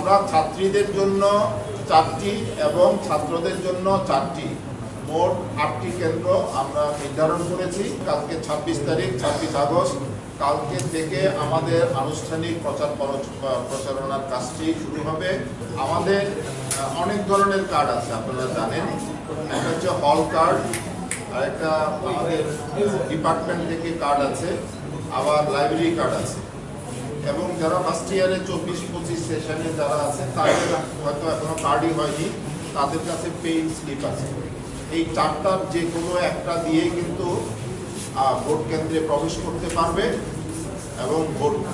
আমরা ছাত্রীদের জন্য 4টি এবং ছাত্রদের জন্য 4টি, মোট 8টি কেন্দ্র আমরা নির্ধারণ করেছি। কালকে 26 তারিখ 26 আগস্ট কালকে থেকে আমাদের আনুষ্ঠানিক প্রচারণার কাজটি শুরু হবে। আমাদের অনেক ধরনের কার্ড আছে, আপনারা জানেন। একটা হচ্ছে হল কার্ড, আর একটা আমাদের ডিপার্টমেন্ট থেকে কার্ড আছে, আবার লাইব্রেরি কার্ড আছে। এবং যারা ফার্স্ট ইয়ারে 24-25 সেশনে যারা আছে তাদের হয়তো এখনো কার্ডই হয়নি, তাদের কাছে পেইড স্লিপ আছে। এই 4টার যে কোনো একটা দিয়ে কিন্তু ভোট কেন্দ্রে প্রবেশ করতে পারবে এবং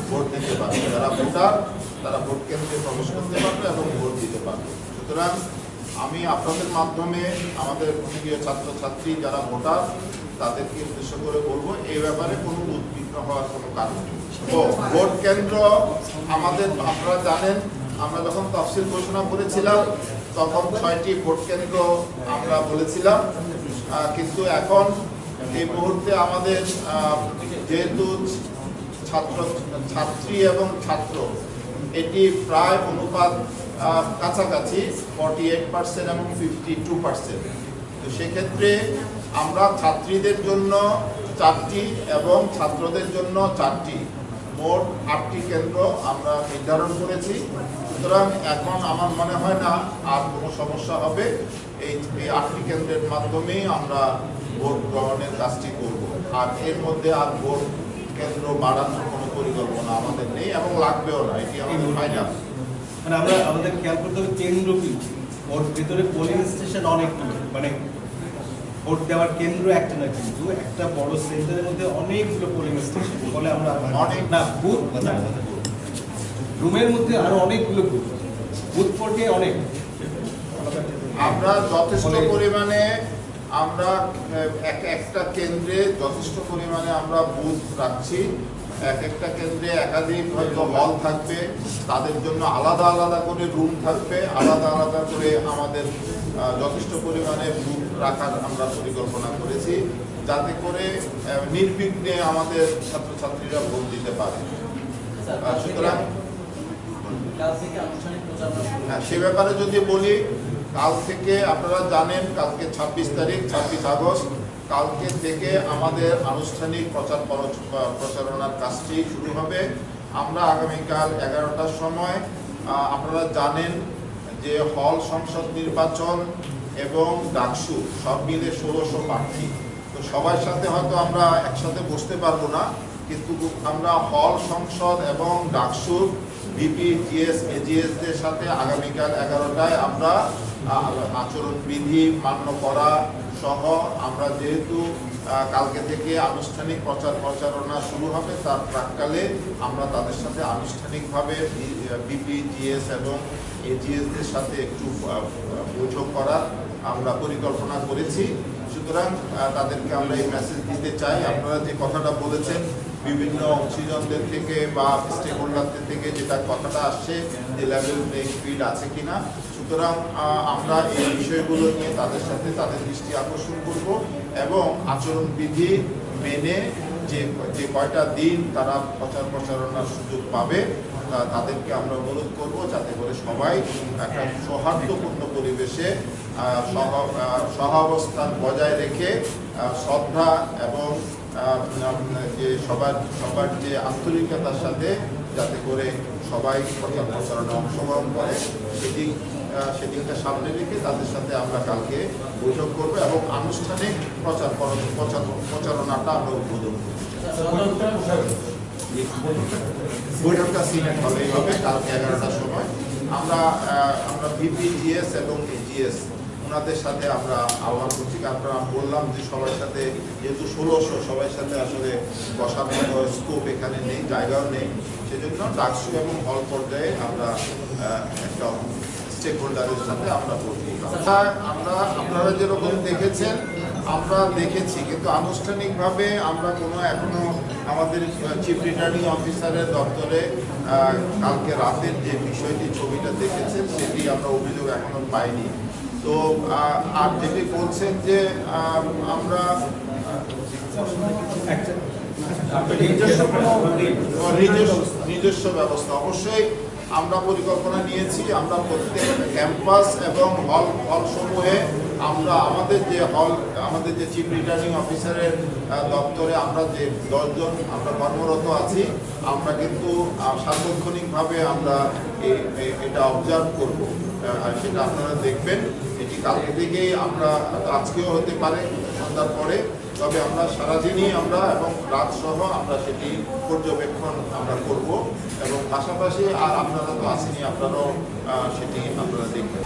ভোট দিতে পারবে। যারা ভোটার তারা ভোট কেন্দ্রে প্রবেশ করতে পারবে এবং ভোট দিতে পারবে। সুতরাং আমি আপনাদের মাধ্যমে আমাদের প্রিয় ছাত্রছাত্রী যারা ভোটার তাদেরকে উদ্দেশ্য করে বলবো, এই ব্যাপারে কোনো উদ্বিগ্ন হওয়ার কোনো কারণ নেই। ভোট কেন্দ্র আমাদের, আপনারা জানেন, আমরা যখন তফসিল ঘোষণা করেছিলাম তখন 6টি ভোট কেন্দ্র আমরা বলেছিলাম, কিন্তু এখন এই মুহূর্তে আমাদের যেহেতু ছাত্রী এবং ছাত্র এটি প্রায় অনুপাত কাছাকাছি 48% এবং 52%। তো সেক্ষেত্রে আমরা ছাত্রীদের জন্য 4টি এবং ছাত্রদের জন্য 4টি, মোট 8টি কেন্দ্র আমরা নির্ধারণ করেছি। সুতরাং এখন আমার মনে হয় না আর কোনো সমস্যা হবে। এই 8টি কেন্দ্রের মাধ্যমেই আমরা ভোট গ্রহণের কাজটি করব। আর এর মধ্যে আর ভোট কেন্দ্র বাড়ানোর কোনো পরিকল্পনা আমাদের নেই এবং লাগবেও না, এটি আমাদের ফাইনাল। মানে আমরা আমাদের খেয়াল করতে হবে কেন্দ্র কি, ওর ভিতরে পোলিং স্টেশন অনেকগুলো, মানে ভোট দেওয়ার কেন্দ্র একটা না, কিন্তু একটা বড় সেন্টারের মধ্যে অনেকগুলো পোলিং স্টেশন, ফলে আমরা অনেক না বুথ রুমের মধ্যে আরো অনেকগুলো বুথ পর্যায়ে অনেক। আমরা যথেষ্ট পরিমাণে আমরা একটা কেন্দ্রে যথেষ্ট পরিমাণে আমরা বুথ রাখছি। একটা কেন্দ্রে একাধিক হয়তো হল থাকবে, তাদের জন্য আলাদা আলাদা করে রুম থাকবে, আলাদা আলাদা করে আমাদের যথেষ্ট পরিমাণে বুথ রাখার আমরা পরিকল্পনা করেছি, যাতে করে নির্বিঘ্নে আমাদের ছাত্রছাত্রীরা ভোট দিতে পারে। সুতরাং সে ব্যাপারে যদি বলি, কাল থেকে আপনারা জানেন কালকে 26 তারিখ 26 আগস্ট কালকে থেকে আমাদের আনুষ্ঠানিক প্রচারণার কাজটি শুরু হবে। আমরা আগামীকাল 11টার সময়, আপনারা জানেন যে হল সংসদ নির্বাচন এবং ডাকসু সব মিলে 1600 প্রার্থী। তো সবার সাথে হয়তো আমরা একসাথে বসতে পারবো না, কিন্তু আমরা হল সংসদ এবং ডাকসুর ভিপি, জিএস, এজিএসদের সাথে আগামীকাল 11টায় আমরা আচরণবিধি মান্য করা সহ, আমরা যেহেতু কালকে থেকে আনুষ্ঠানিক প্রচারণা শুরু হবে, তার প্রাক্কালে আমরা তাদের সাথে আনুষ্ঠানিকভাবে ভিপি, জিএস এবং এজিএসদের সাথে একটু বৈঠক করার আমরা পরিকল্পনা করেছি। সুতরাং তাদেরকে আমরা এই মেসেজ দিতে চাই, আপনারা যে কথাটা বলেছেন বিভিন্ন অংশীজনদের থেকে বা স্টেক হোল্ডারদের থেকে যেটা কথাটা আসছে যে লেভেল প্লেইং ফিল্ড আছে কিনা। সুতরাং আমরা এই বিষয়গুলো নিয়ে তাদের সাথে তাদের দৃষ্টি আকর্ষণ করব এবং আচরণবিধি মেনে যে কয়টা দিন তারা প্রচারণার সুযোগ পাবে তাদেরকে আমরা অনুরোধ করব, যাতে করে সবাই একটা সৌহার্দ্যপূর্ণ পরিবেশে সহাবস্থান বজায় রেখে শ্রদ্ধা এবং যে সবার যে আন্তরিকতার সাথে যাতে করে সবাই প্রচারণা অংশগ্রহণ করে, সেদিকটা সামনে রেখে তাদের সাথে আমরা কালকে বৈঠক করব এবং আনুষ্ঠানিক প্রচারণাটা আমরা উদ্বোধন করব। বৈঠকটা সিনেট হলেই হবে কালকে 11টার সময়। আমরা ভিপি, জিএস এবং এজিএস ওনাদের সাথে আমরা আহ্বান করছি, কারণ আমরা বললাম যে সবার সাথে যেহেতু 1600 সবার সাথে আসলে বসার মতো স্কোপ এখানে নেই, জায়গাও নেই, সেজন্য ডাকসু এবং হল পর্যায়ে আমরা একটা স্টেক হোল্ডারের সাথে আমরা বলছি। আপনারা যেরকম দেখেছেন আমরা দেখেছি, কিন্তু আনুষ্ঠানিকভাবে আমরা এখনো আমাদের চিফ রিটার্নিং অফিসারের দপ্তরে কালকে রাতের যে বিষয়টি ছবিটা দেখেছেন সেটি আমরা অভিযোগ এখনো পাইনি। তো আর যেটি বলছেন যে আমরা নিজস্ব ব্যবস্থা, অবশ্যই আমরা পরিকল্পনা নিয়েছি, আমরা প্রত্যেক ক্যাম্পাস এবং হলসমূহে আমরা আমাদের যে চিফ রিটার্নিং অফিসারের দপ্তরে আমরা যে 10 জন আমরা কর্মরত আছি, আমরা কিন্তু সার্বক্ষণিকভাবে আমরা এটা অবজার্ভ করব। সেটা আপনারা দেখবেন, এটি কালকে থেকেই আমরা, আজকেও হতে পারে সন্ধ্যার পরে, তবে আমরা সারাদিনই আমরা এবং রাত সহ আমরা সেটি পর্যবেক্ষণ আমরা করব এবং পাশাপাশি আর আপনারা তো আসেনি, আপনারাও সেটি আপনারা দেখবেন।